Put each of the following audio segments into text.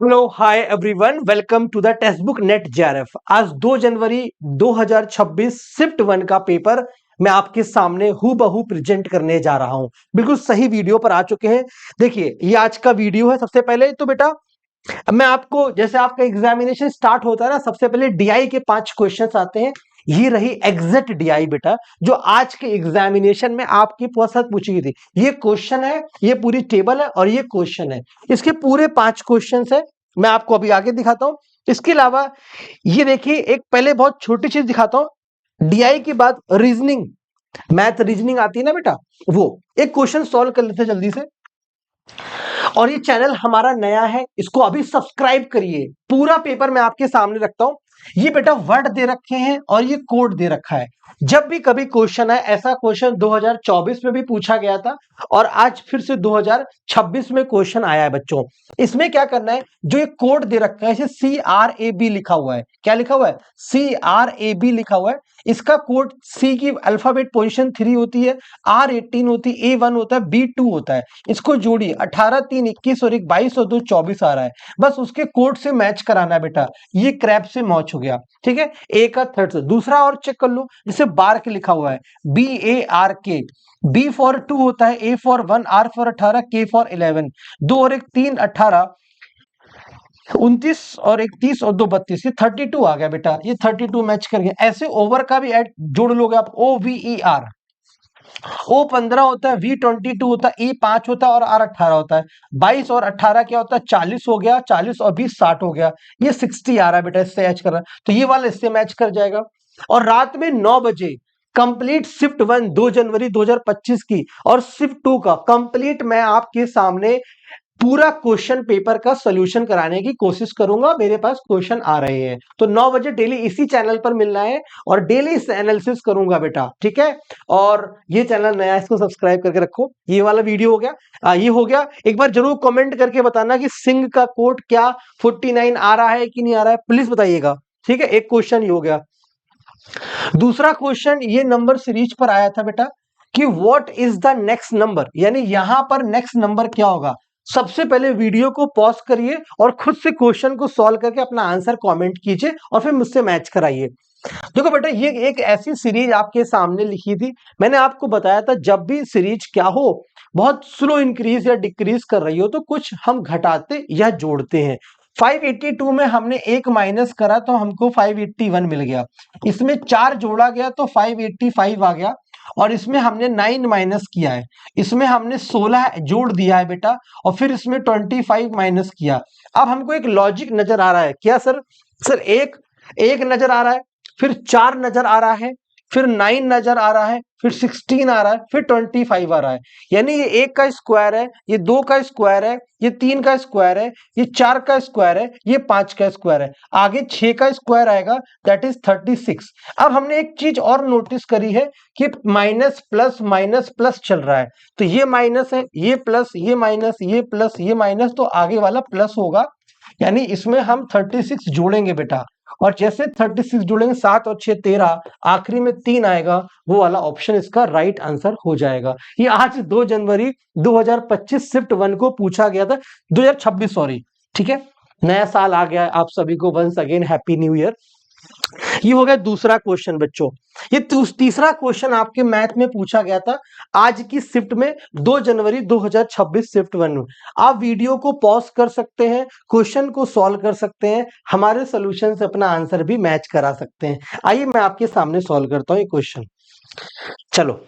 Hello hi everyone, welcome to the text book NET JRF. आज 2 जनवरी 2026 shift 1 का paper मैं आपके सामने हूबहू प्रेजेंट करने जा रहा हूं। बिल्कुल सही वीडियो पर आ चुके हैं। देखिए, ये आज का वीडियो है। सबसे पहले तो बेटा मैं आपको, जैसे आपका एग्जामिनेशन स्टार्ट होता है ना, सबसे पहले डीआई के 5 क्वेश्चंस आते हैं। ये रही एग्जैक्ट डीआई बेटा, जो आज के एग्जामिनेशन में आपकी साथ पूछी गई थी। ये क्वेश्चन है, ये पूरी टेबल है और ये क्वेश्चन है। इसके पूरे 5 क्वेश्चंस है। मैं आपको अभी आगे दिखाता हूं। इसके अलावा ये देखिए, एक पहले बहुत छोटी चीज दिखाता हूं। डीआई के बाद रीजनिंग, मैथ रीजनिंग आती है ना बेटा, वो एक क्वेश्चन सॉल्व कर लेते जल्दी से। और ये चैनल हमारा नया है, इसको अभी सब्सक्राइब करिए। पूरा पेपर मैं आपके सामने रखता हूं। ये बेटा वर्ड दे रखे हैं और ये कोड दे रखा है। जब भी कभी क्वेश्चन है, ऐसा क्वेश्चन 2024 में भी पूछा गया था और आज फिर से 2026 में क्वेश्चन आया है बच्चों। इसमें क्या करना है, जो ये कोड दे रखा है, इसे CRAB लिखा हुआ है। क्या लिखा हुआ है? CRAB लिखा हुआ है। इसका कोड सी की अल्फाबेट पोजीशन 3 होती है, R18 होती है, A1 होता है, B2 होता है। इसको जोड़िए, 18 3 21 और 1 22 और 2 24 आ रहा है। बस उसके कोड से मैच कराना है बेटा। ये क्रैप से मैच हो गया, ठीक है। ए का थर्ड से दूसरा और चेक कर लो, जिसे बार्क लिखा हुआ है, BARK। B फॉर 2 होता है, A for 1, R for 18, K for 11। 2 और 1 3 18, 29 और 1 30 और 2 32, ये 32 आ गया बेटा। ये 32 मैच कर गया। ऐसे ओवर का भी ऐड जोड़ लोगे आप, OVER। O15 होता है, V22 होता है, E5 होता है और R18 होता है। 22 और 18 क्या होता है? 40 हो गया। 40 और 20 60 हो गया। ये 60 आ रहा है बेटा, इससे मैच कर रहा है, तो ये वाला इससे मैच कर जाएगा। और रात में 9 बजे कंप्लीट शिफ्ट 1 2 जनवरी 2025 की और शिफ्ट 2 का कंप्लीट मैं आपके सामने पूरा क्वेश्चन पेपर का सॉल्यूशन कराने की कोशिश करूंगा। मेरे पास क्वेश्चन आ रहे हैं, तो 9 बजे डेली इसी चैनल पर मिलना है और डेली इस एनालिसिस करूंगा बेटा, ठीक है। और ये चैनल नया है, इसको सब्सक्राइब करके रखो। ये वाला वीडियो हो गया। ये हो गया। एक बार जरूर कमेंट करके बताना कि सिंह का कोड क्या 49 आ रहा है कि नहीं आ रहा है, प्लीज बताइएगा, ठीक है। एक क्वेश्चन ये हो गया। दूसरा क्वेश्चन ये नंबर सीरीज पर आया था बेटा कि what is the next number, यानी यहां पर नेक्स्ट नंबर क्या होगा। सबसे पहले वीडियो को पॉज करिए और खुद से क्वेश्चन को सॉल्व करके अपना आंसर कमेंट कीजिए और फिर मुझसे मैच कराइए। देखो बेटा, ये एक ऐसी सीरीज आपके सामने लिखी थी। मैंने आपको बताया था, जब भी सीरीज क्या हो, बहुत स्लो इंक्रीज या डिक्रीज कर रही हो, तो कुछ हम घटाते या जोड़ते हैं। 582 में हमने एक माइनस करा तो हमको 581 मिल गया। इसमें 4 जोड़ा गया तो 585 आ गया। और इसमें हमने 9 माइनस किया है, इसमें हमने 16 जोड़ दिया है बेटा, और फिर इसमें 25 माइनस किया। अब हमको एक लॉजिक नजर आ रहा है। क्या सर? सर एक एक नजर आ रहा है, फिर 4 नजर आ रहा है, फिर 9 नजर आ रहा है, फिर 16 आ रहा है, फिर 25 आ रहा है। यानी ये 1 का स्क्वायर है, ये 2 का स्क्वायर है, ये 3 का स्क्वायर है, ये 4 का स्क्वायर है, ये 5 का स्क्वायर है। आगे 6 का स्क्वायर आएगा, दैट इज 36। अब हमने एक चीज और नोटिस करी है कि माइनस प्लस चल रहा है। तो ये माइनस है, ये प्लस, ये माइनस, ये प्लस, ये माइनस, तो आगे वाला प्लस होगा। यानी इसमें हम 36 जोड़ेंगे बेटा, और जैसे 36 जोड़ेंगे, 7 और 6 13, आखिरी में 3 आएगा, वो वाला ऑप्शन इसका राइट आंसर हो जाएगा। ये आज 2 जनवरी 2025 शिफ्ट 1 को पूछा गया था, 2026 सॉरी, ठीक है। नया साल आ गया है, आप सभी को once again happy new year. ये हो गया दूसरा क्वेश्चन बच्चों। ये तीसरा क्वेश्चन आपके मैथ में पूछा गया था आज की शिफ्ट में, 2 जनवरी 2026 शिफ्ट 1 में। आप वीडियो को पॉज कर सकते हैं, क्वेश्चन को सॉल्व कर सकते हैं, हमारे सोल्यूशन से अपना आंसर भी मैच करा सकते हैं। आइए मैं आपके सामने सॉल्व करता हूं ये क्वेश्चन। चलो,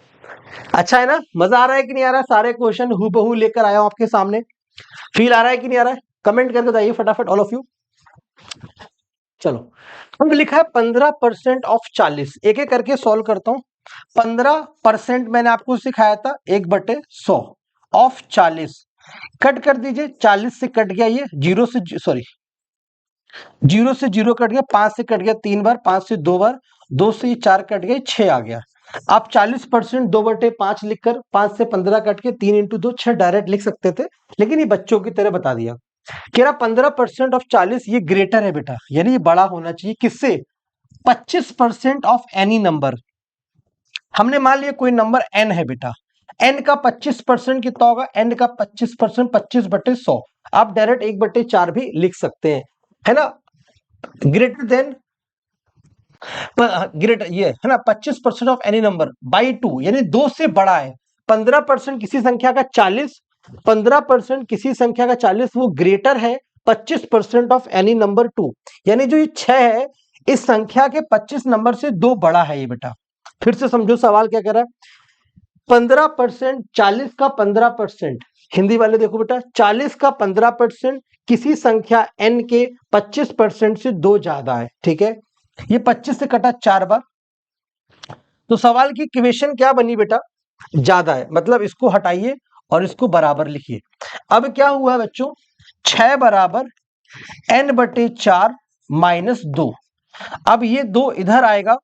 अच्छा है ना? मजा आ रहा है कि नहीं आ रहा है? सारे क्वेश्चन हूबहू लेकर आया हूं आपके सामने। फील आ रहा है कि नहीं आ रहा है? कमेंट करके बताइए फटाफट, ऑल ऑफ यू। चलो, अब लिखा है 15% ऑफ 40। एक एक करके सॉल्व करता हूं। 15% मैंने आपको सिखाया था, 1/100 ऑफ 40। कट कर दीजिए, 40 से कट गया, ये जीरो से सॉरी, जीरो से जीरो कट गया, 5 से कट गया 3 बार, 5 से 2 बार, 2 से 4 कट गए, 6 आ गया। आप 40% 2/5 लिखकर, 5 से 15 कट के 3 इंटू 2 6 डायरेक्ट लिख सकते थे, लेकिन ये बच्चों की तरह बता दिया। कह रहा 15% ऑफ 40 ये ग्रेटर है बेटा, यानी ये बड़ा होना चाहिए किससे? 25% ऑफ एनी नंबर। हमने मान लिया कोई नंबर n है बेटा, एन का 25% कितना होगा, एन का 25% 25/100, आप डायरेक्ट 1/4 भी लिख सकते हैं, है ना। ग्रेटर देन ग्रेटर ये है ना 25% ऑफ एनी नंबर बाई 2, यानी 2 से बड़ा है। 15% किसी संख्या का 40, 15% किसी संख्या का 40 वो ग्रेटर है 25% ऑफ एनी नंबर 2, यानी जो ये 6 है इस संख्या के 25 नंबर से 2 बड़ा है ये बेटा। फिर से समझो सवाल क्या कह रहा है। 15%, 40 का 15%, हिंदी वाले देखो बेटा, 40 का 15% किसी संख्या n के 25% से 2 ज्यादा है, ठीक है। ये 25 से कटा 4 बार, तो सवाल की इक्वेशन क्या बनी बेटा, ज्यादा है, मतलब इसको हटाइए और इसको बराबर लिखिए। अब क्या हुआ बच्चों, 6 बराबर n/4 -2। अब ये 2 इधर आएगा,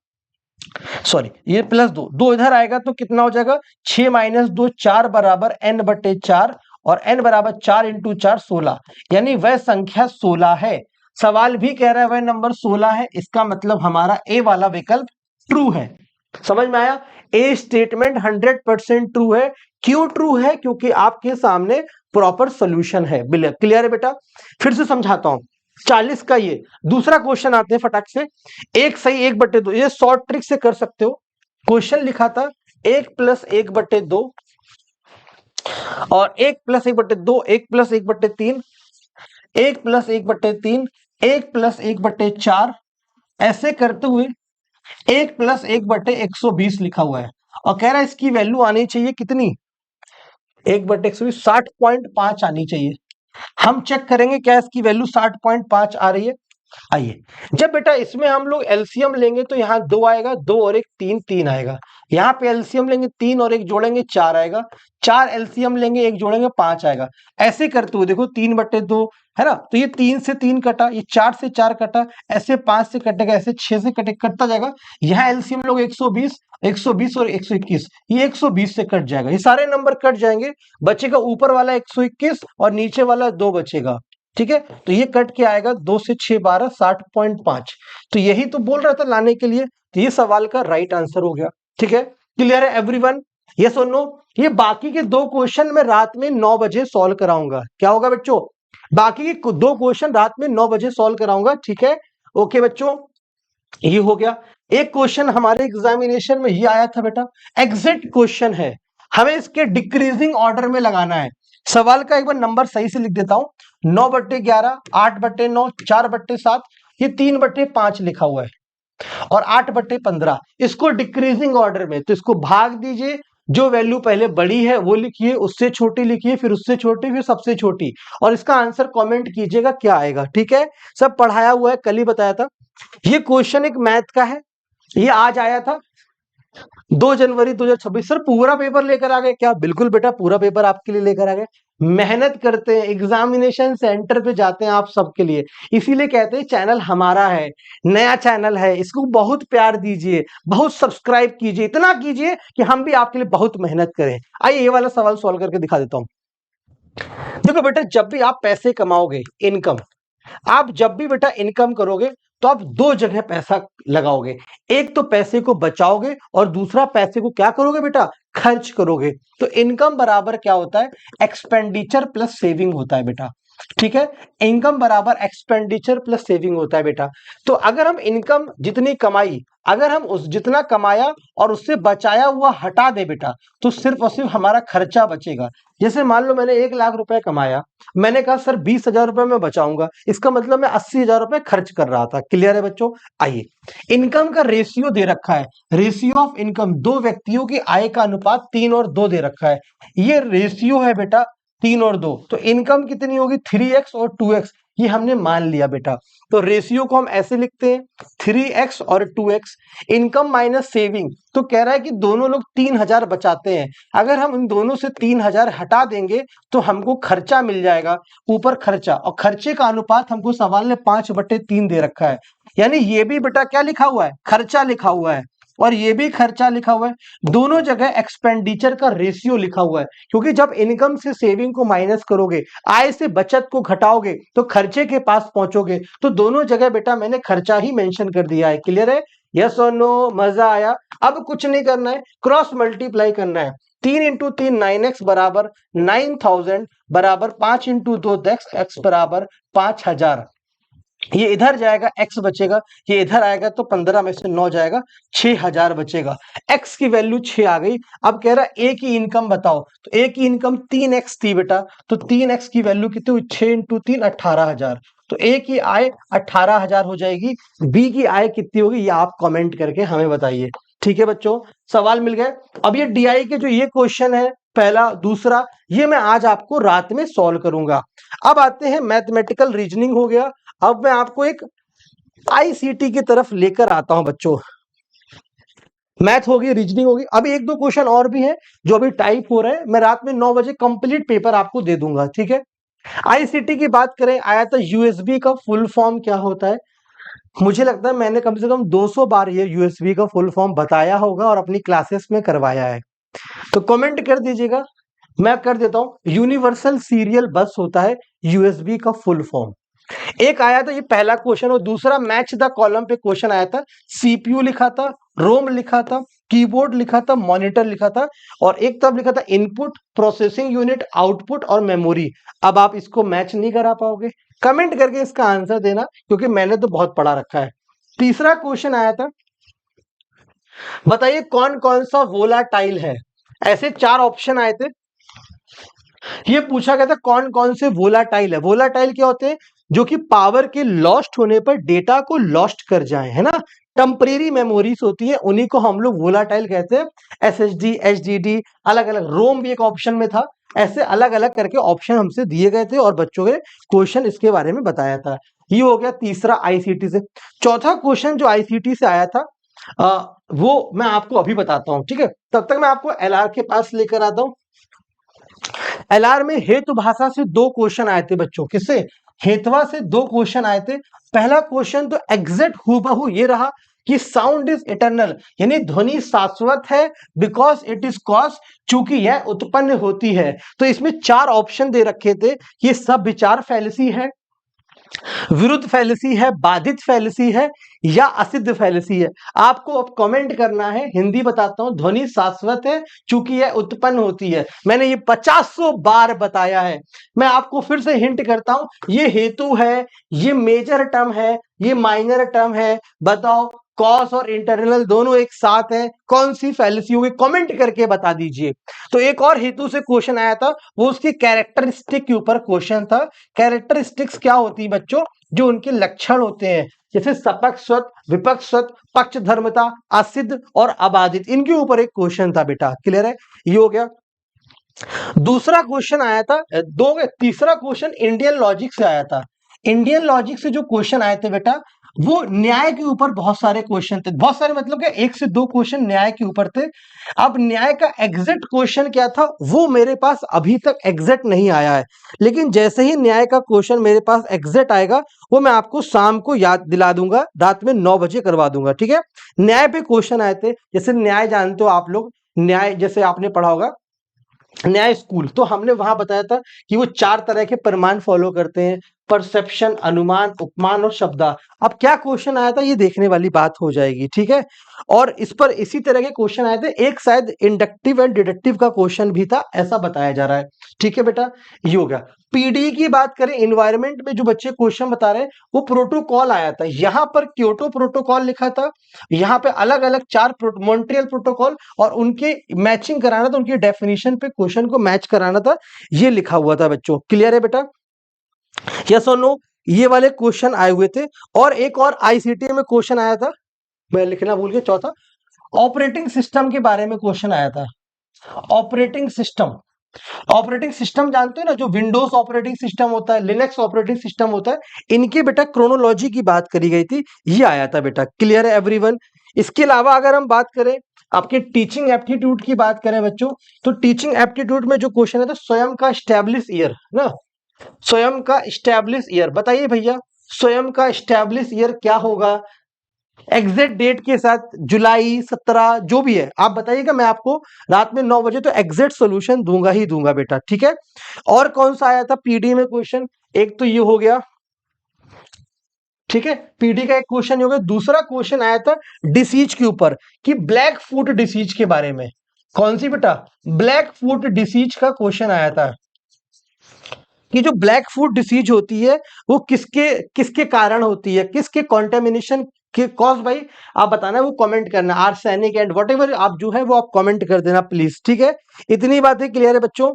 सॉरी ये +2, 2 इधर आएगा तो कितना हो जाएगा, 6 - 2 4 बराबर n/4, और n बराबर 4 × 4 16, यानी वह संख्या 16 है। सवाल भी कह रहा है वह नंबर 16 है, इसका मतलब हमारा ए वाला विकल्प ट्रू है। समझ में आया, ए स्टेटमेंट 100% ट्रू है। क्यों ट्रू है, क्योंकि आपके सामने प्रॉपर सॉल्यूशन है। क्लियर है बेटा, फिर से समझाता हूं। 40 का ये दूसरा क्वेश्चन आते हैं फटाक से, 1 सही 1/2, ये शॉर्ट ट्रिक से कर सकते हो। क्वेश्चन लिखा था 1 + 1/2 और 1 + 1/2, 1 + 1/3, 1 + 1/3, 1 + 1/4, ऐसे करते हुए 1 + 1/120 लिखा हुआ है, और कह रहा है इसकी वैल्यू आनी चाहिए कितनी, 1/120 60.5 आनी चाहिए। हम चेक करेंगे क्या इसकी वैल्यू 60.5 आ रही है। आइए, जब बेटा इसमें हम लोग एलसीएम लेंगे तो यहाँ 2 आएगा, 2 और 1 3, 3 आएगा। यहाँ पे एलसीएम लेंगे 3 और 1 जोड़ेंगे 4 आएगा, 4 एलसीएम लेंगे 1 जोड़ेंगे 5 आएगा। ऐसे करते हुए देखो 3/2 है ना, तो ये 3 से 3 कटा, ये 4 से 4 कटा, ऐसे 5 से कटेगा, ऐसे 6 से कटता जाएगा। यहाँ एलसीएम लोग 120, 120 और 121, ये 120 से कट जाएगा, ये सारे नंबर कट जाएंगे, बचेगा ऊपर वाला 121 और नीचे वाला 2 बचेगा, ठीक है। तो ये कट के आएगा 2 से 6 12 60.5, तो यही तो बोल रहा था लाने के लिए, तो ये सवाल का राइट आंसर हो गया, ठीक है। क्लियर है एवरीवन, यस और नो। ये बाकी के 2 क्वेश्चन मैं रात में 9 बजे सॉल्व कराऊंगा। क्या होगा बच्चों, बाकी के 2 क्वेश्चन रात में 9 बजे सॉल्व कराऊंगा, ठीक है। ओके बच्चों, ये हो गया। एक क्वेश्चन हमारे एग्जामिनेशन में ये आया था बेटा, एग्जैक्ट क्वेश्चन है, हमें इसके डिक्रीजिंग ऑर्डर में लगाना है। सवाल का एक बार नंबर सही से लिख देता हूं, 9/11, 8/9, 4/7, ये 3/5 लिखा हुआ है, और 8/15, इसको डिक्रीजिंग ऑर्डर में, तो इसको भाग दीजिए, जो वैल्यू पहले बड़ी है वो लिखिए, उससे छोटी लिखिए, फिर उससे छोटी, फिर सबसे छोटी, और इसका आंसर कमेंट कीजिएगा क्या आएगा, ठीक है। सब पढ़ाया हुआ है, कल ही बताया था। ये क्वेश्चन एक मैथ का है, ये आज आया था 2 जनवरी 2026। सर पूरा पेपर लेकर आ गए क्या, बिल्कुल बेटा पूरा पेपर आपके लिए लेकर आ गए। मेहनत करते हैं, एग्जामिनेशन सेंटर पे जाते हैं आप सबके लिए, इसीलिए कहते हैं चैनल हमारा है, नया चैनल है, इसको बहुत प्यार दीजिए, बहुत सब्सक्राइब कीजिए, इतना कीजिए कि हम भी आपके लिए बहुत मेहनत करें। आइए ये वाला सवाल सॉल्व करके दिखा देता हूं। देखो बेटा, जब भी आप पैसे कमाओगे, इनकम, आप जब भी बेटा इनकम करोगे तो आप 2 जगह पैसा लगाओगे, एक तो पैसे को बचाओगे और दूसरा पैसे को क्या करोगे बेटा, खर्च करोगे। तो इनकम बराबर क्या होता है, एक्सपेंडिचर प्लस सेविंग होता है बेटा, ठीक है। इनकम बराबर एक्सपेंडिचर प्लस सेविंग होता है बेटा। तो अगर हम इनकम जितनी कमाई, अगर हम उस जितना कमाया और उससे बचाया हुआ हटा दे बेटा, तो सिर्फ और सिर्फ हमारा खर्चा बचेगा। जैसे मान लो मैंने 1 लाख रुपए कमाया, मैंने कहा सर 20,000 रुपए मैं बचाऊंगा, इसका मतलब मैं 80,000 रुपए खर्च कर रहा था। क्लियर है बच्चों। आइए, इनकम का रेशियो दे रखा है, रेशियो ऑफ इनकम, 2 व्यक्तियों की आय का अनुपात 3 और 2 दे रखा है, ये रेशियो है बेटा 3 और 2, तो इनकम कितनी होगी 3x और 2x, ये हमने मान लिया बेटा। तो रेशियो को हम ऐसे लिखते हैं 3x और 2x, इनकम माइनस सेविंग, तो कह रहा है कि दोनों लोग 3,000 बचाते हैं, अगर हम इन दोनों से 3,000 हटा देंगे तो हमको खर्चा मिल जाएगा, ऊपर खर्चा, और खर्चे का अनुपात हमको सवाल ने 5/3 दे रखा है, यानी ये भी बेटा क्या लिखा हुआ है, खर्चा लिखा हुआ है, और ये भी खर्चा लिखा हुआ है, दोनों जगह एक्सपेंडिचर का रेशियो लिखा हुआ है, क्योंकि जब इनकम से सेविंग को माइनस करोगे, आय से बचत को घटाओगे, तो खर्चे के पास पहुंचोगे, तो दोनों जगह बेटा मैंने खर्चा ही मेंशन कर दिया है। क्लियर है, यस और नो, मजा आया। अब कुछ नहीं करना है, क्रॉस मल्टीप्लाई करना है, 3 इंटू 3 9x बराबर 9000 बराबर 5 इंटू 2 10 x बराबर 5000। ये इधर जाएगा x बचेगा, ये इधर आएगा तो 15 में से 9 जाएगा, 6000 बचेगा। x की वैल्यू 6 आ गई। अब कह रहा है a की इनकम बताओ, तो a की इनकम 3x थी बेटा, तो 3x की वैल्यू कितनी हुई, 6 इंटू 3 18,000। तो a की आय 18,000 हो जाएगी। b की आय कितनी होगी ये आप कमेंट करके हमें बताइए। ठीक है बच्चों, सवाल मिल गए। अब ये DI के जो ये क्वेश्चन है पहला दूसरा, ये मैं आज आपको रात में सॉल्व करूंगा। अब आते हैं मैथमेटिकल रीजनिंग हो गया। अब मैं आपको एक ICT की तरफ लेकर आता हूं बच्चों। मैथ होगी, रीजनिंग होगी, अभी एक दो क्वेश्चन और भी हैं जो अभी टाइप हो रहे हैं। मैं रात में 9 बजे कंप्लीट पेपर आपको दे दूंगा। ठीक है, ICT की बात करें, आया था USB का फुल फॉर्म क्या होता है। मुझे लगता है मैंने कम से कम 200 बार ये USB का फुल फॉर्म बताया होगा और अपनी क्लासेस में करवाया है, तो कमेंट कर दीजिएगा। मैं कर देता हूं, यूनिवर्सल सीरियल बस होता है USB का फुल फॉर्म। एक आया था ये पहला क्वेश्चन, और दूसरा मैच द कॉलम पे क्वेश्चन आया था। CPU लिखा था, रोम लिखा था, कीबोर्ड लिखा था, मॉनिटर लिखा था, और एक तब लिखा था इनपुट, प्रोसेसिंग यूनिट, आउटपुट और मेमोरी। अब आप इसको मैच नहीं करा पाओगे, कमेंट करके इसका आंसर देना, क्योंकि मैंने तो बहुत पढ़ा रखा है। तीसरा क्वेश्चन आया था, बताइए कौन कौन सा वोलाटाइल है। ऐसे 4 ऑप्शन आए थे। ये पूछा गया था कौन कौन से वोलाटाइल है। वोलाटाइल क्या होते हैं, जो कि पावर के लॉस्ट होने पर डेटा को लॉस्ट कर जाए, है ना। टेम्परेरी मेमोरीज होती है, उन्हीं को हम लोग वोलाटाइल कहते हैं। SSD, HDD, अलग अलग, रोम भी एक ऑप्शन में था। ऐसे अलग अलग करके ऑप्शन हमसे दिए गए थे और बच्चों के क्वेश्चन इसके बारे में बताया था। ये हो गया तीसरा ICT से। चौथा क्वेश्चन जो ICT से आया था वो मैं आपको अभी बताता हूं। ठीक है, तब तक मैं आपको LR के पास लेकर आता हूं। LR में हेतु भाषा से 2 क्वेश्चन आए थे बच्चों। किससे, हेतवा से 2 क्वेश्चन आए थे। पहला क्वेश्चन तो एग्जैक्ट हूबहू ये रहा कि साउंड इज इटर्नल, यानी ध्वनि शाश्वत है, बिकॉज इट इज कॉज, चूंकि यह उत्पन्न होती है। तो इसमें 4 ऑप्शन दे रखे थे, ये सब विचार फैलेसी है, विरुद्ध फैलेसी है, बाधित फैलेसी है, या असिद्ध फैलेसी है। आपको अब कमेंट करना है। हिंदी बताता हूं, ध्वनि शाश्वत है चूंकि यह उत्पन्न होती है। मैंने ये 50 बार बताया है। मैं आपको फिर से हिंट करता हूं, ये हेतु है, ये मेजर टर्म है, ये माइनर टर्म है। बताओ कॉस और इंटरनल दोनों एक साथ है, कौन सी फैलेसी होगी, कमेंट करके बता दीजिए। तो एक और हेतु से क्वेश्चन आया था, वो उसकी कैरेक्टरिस्टिक के ऊपर क्वेश्चन था। कैरेक्टरिस्टिक्स क्या होती है बच्चों, जो उनके लक्षण होते हैं, जैसे सपक्षवत, विपक्षवत, पक्ष धर्मता, असिद्ध और अबाधित, इनके ऊपर एक क्वेश्चन था बेटा। क्लियर है, ये हो गया। दूसरा क्वेश्चन आया था तीसरा क्वेश्चन इंडियन लॉजिक से आया था। इंडियन लॉजिक से जो क्वेश्चन आए थे बेटा, वो न्याय के ऊपर बहुत सारे क्वेश्चन थे। बहुत सारे मतलब क्या, 1 से 2 क्वेश्चन न्याय के ऊपर थे। अब न्याय का एग्जैक्ट क्वेश्चन क्या था वो मेरे पास अभी तक एग्जैक्ट नहीं आया है, लेकिन जैसे ही न्याय का क्वेश्चन मेरे पास एग्जैक्ट आएगा, वो मैं आपको शाम को याद दिला दूंगा, रात में 9 बजे करवा दूंगा। ठीक है, न्याय पे क्वेश्चन आए थे, जैसे न्याय जानते हो आप लोग, न्याय जैसे आपने पढ़ा होगा न्याय स्कूल, तो हमने वहां बताया था कि वो 4 तरह के प्रमाण फॉलो करते हैं, परसेप्शन, अनुमान, उपमान और शब्दा। अब क्या क्वेश्चन आया था ये देखने वाली बात हो जाएगी। ठीक है, और इस पर इसी तरह के क्वेश्चन आए थे। एक शायद इंडक्टिव एंड डिडक्टिव का क्वेश्चन भी था, ऐसा बताया जा रहा है। ठीक है बेटा, ये हो गया। PD की बात करें, इन्वायरमेंट में जो बच्चे क्वेश्चन बता रहे हैं, वो प्रोटोकॉल आया था। यहाँ पर क्योटो प्रोटोकॉल लिखा था, यहाँ पे अलग अलग 4 मॉन्ट्रियल प्रोटोकॉल, और उनके मैचिंग कराना था, उनकी डेफिनेशन पे क्वेश्चन को मैच कराना था, ये लिखा हुआ था बच्चों। क्लियर है बेटा, यस और नो, ये वाले क्वेश्चन आए हुए थे। और एक और ICT में क्वेश्चन आया था, मैं लिखना भूल गया, चौथा ऑपरेटिंग सिस्टम के बारे में क्वेश्चन आया था। ऑपरेटिंग सिस्टम, ऑपरेटिंग सिस्टम जानते हो ना, जो विंडोज ऑपरेटिंग सिस्टम होता है, लिनक्स ऑपरेटिंग सिस्टम होता है, इनके बेटा क्रोनोलॉजी की बात करी गई थी, ये आया था बेटा। क्लियर है एवरीवन। इसके अलावा अगर हम बात करें आपके टीचिंग एप्टीट्यूड की बात करें बच्चों, तो टीचिंग एप्टीट्यूड में जो क्वेश्चन है, तो स्वयं का स्टैब्लिश ईयर ना, स्वयं का स्टैब्लिश ईयर, बताइए भैया स्वयं का स्टैब्लिश ईयर क्या होगा, एग्जैक्ट डेट के साथ, जुलाई 17 जो भी है आप बताइएगा, मैं आपको रात में 9 बजे तो एग्जैक्ट सॉल्यूशन दूंगा ही दूंगा बेटा। ठीक है, और कौन सा आया था PD में क्वेश्चन, एक तो ये हो गया। ठीक है, PD का एक क्वेश्चन हो गया। दूसरा क्वेश्चन आया था डिसीज के ऊपर, कि ब्लैक फुट डिसीज के बारे में। कौन सी बेटा? ब्लैक फुट डिसीज का क्वेश्चन आया था कि जो ब्लैक फुट डिसीज होती है वो किसके किसके कारण होती है, किसके कॉन्टेमिनेशन के कॉज बाई, आप बताना, वो कमेंट करना, आर्सेनिक एंड व्हाटएवर आप जो है वो आप कमेंट कर देना प्लीज, ठीक है। इतनी बातें क्लियर है बच्चों।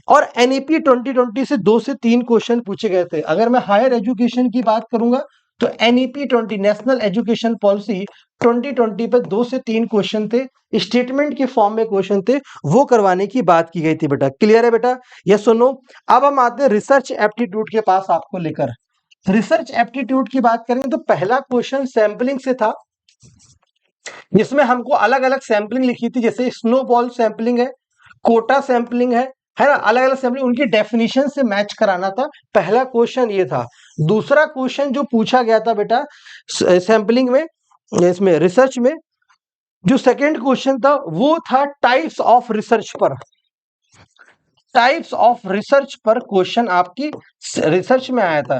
और एनईपी 2020 से 2 से 3 क्वेश्चन पूछे गए थे। अगर मैं हायर एजुकेशन की बात करूंगा तो एनईपी 20 नेशनल एजुकेशन पॉलिसी 2020 पे 2 से 3 क्वेश्चन थे, स्टेटमेंट के फॉर्म में क्वेश्चन थे, वो करवाने की बात की गई थी बेटा। क्लियर है बेटा? यस और नो? अब हम आते हैं रिसर्च एप्टीट्यूड के पास आपको लेकर। रिसर्च एप्टीट्यूड की बात करें तो पहला क्वेश्चन सैंपलिंग से था, जिसमें हमको अलग अलग सैंपलिंग लिखी थी, जैसे स्नोबॉल सैंपलिंग है, कोटा सैंपलिंग है ना, अलग अलग सैंपलिंग, उनकी डेफिनेशन से मैच कराना था। पहला क्वेश्चन ये था। दूसरा क्वेश्चन जो पूछा गया था बेटा सैंपलिंग में, इसमें रिसर्च में, जो सेकंड क्वेश्चन था वो था टाइप्स ऑफ रिसर्च पर। टाइप्स ऑफ रिसर्च पर क्वेश्चन आपकी रिसर्च में आया था।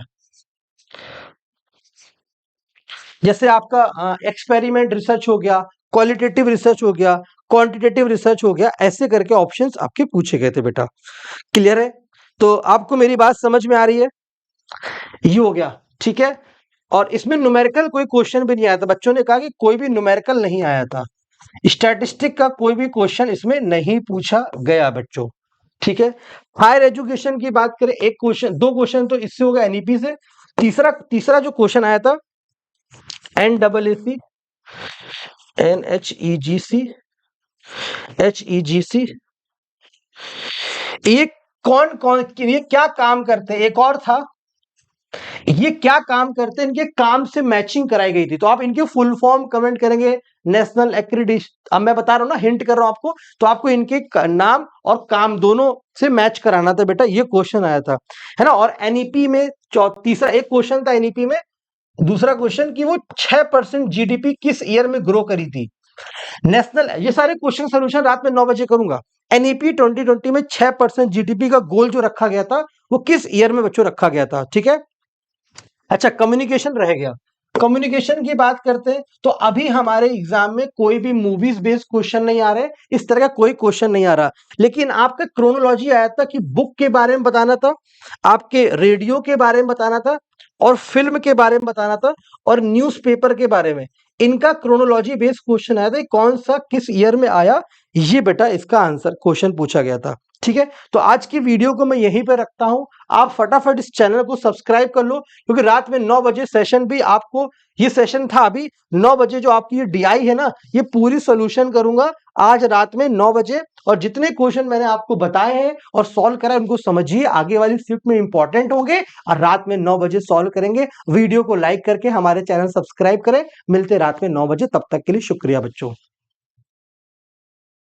जैसे आपका एक्सपेरिमेंट रिसर्च हो गया, क्वालिटेटिव रिसर्च हो गया, क्वांटिटेटिव रिसर्च हो गया, ऐसे करके ऑप्शंस आपके पूछे गए थे बेटा। क्लियर है? तो आपको मेरी बात समझ में आ रही है? ये हो गया, ठीक है। और इसमें न्यूमेरिकल कोई क्वेश्चन भी नहीं आया था, बच्चों ने कहा कि कोई भी न्यूमेरिकल नहीं आया था, स्टैटिस्टिक का कोई भी क्वेश्चन इसमें नहीं पूछा गया बच्चों, ठीक है। हायर एजुकेशन की बात करें, एक क्वेश्चन, दो क्वेश्चन तो इससे होगा एनईपी से। तीसरा तीसरा जो क्वेश्चन आया था NEEC HEGC, ये कौन कौन, ये क्या काम करते हैं? एक और था, ये क्या काम करते हैं, इनके काम से मैचिंग कराई गई थी। तो आप इनके फुल फॉर्म कमेंट करेंगे, नेशनल एक्रीडिटेशन, अब मैं बता रहा हूं ना, हिंट कर रहा हूं आपको, तो आपको इनके नाम और काम दोनों से मैच कराना था बेटा। ये क्वेश्चन आया था, है ना। और एनईपी में तीसरा एक क्वेश्चन था एनईपी में, दूसरा क्वेश्चन कि वो 6% जीडीपी किस ईयर में ग्रो करी थी नेशनल। ये सारे क्वेश्चन सोल्यूशन रात में 9 बजे करूंगा। एनईपी 2020 में 6% जीडीपी का गोल जो रखा गया था वो किस ईयर में बच्चों रखा गया था, ठीक है। अच्छा, कम्युनिकेशन रह गया। कम्युनिकेशन की बात करते हैं तो अभी हमारे एग्जाम में कोई भी मूवीज बेस्ड क्वेश्चन नहीं आ रहे, इस तरह का कोई क्वेश्चन नहीं आ रहा, लेकिन आपका क्रोनोलॉजी आया था कि बुक के बारे में बताना था, आपके रेडियो के बारे में बताना था, और फिल्म के बारे में बताना था, और न्यूज़पेपर के बारे में। इनका क्रोनोलॉजी बेस्ड क्वेश्चन आया था, कौन सा किस ईयर में आया, ये बेटा इसका आंसर क्वेश्चन पूछा गया था, ठीक है। तो आज की वीडियो को मैं यहीं पे रखता हूं, आप फटाफट इस चैनल को सब्सक्राइब कर लो, क्योंकि रात में 9 बजे सेशन भी आपको, ये सेशन था अभी 9 बजे, जो आपकी ये डीआई है ना, ये पूरी सॉल्यूशन करूंगा आज रात में 9 बजे। और जितने क्वेश्चन मैंने आपको बताए हैं और सॉल्व करा है, उनको समझिए, आगे वाली शिफ्ट में इंपॉर्टेंट होंगे, और रात में 9 बजे सॉल्व करेंगे। वीडियो को लाइक करके हमारे चैनल सब्सक्राइब करें। मिलते रात में 9 बजे, तब तक के लिए शुक्रिया बच्चों।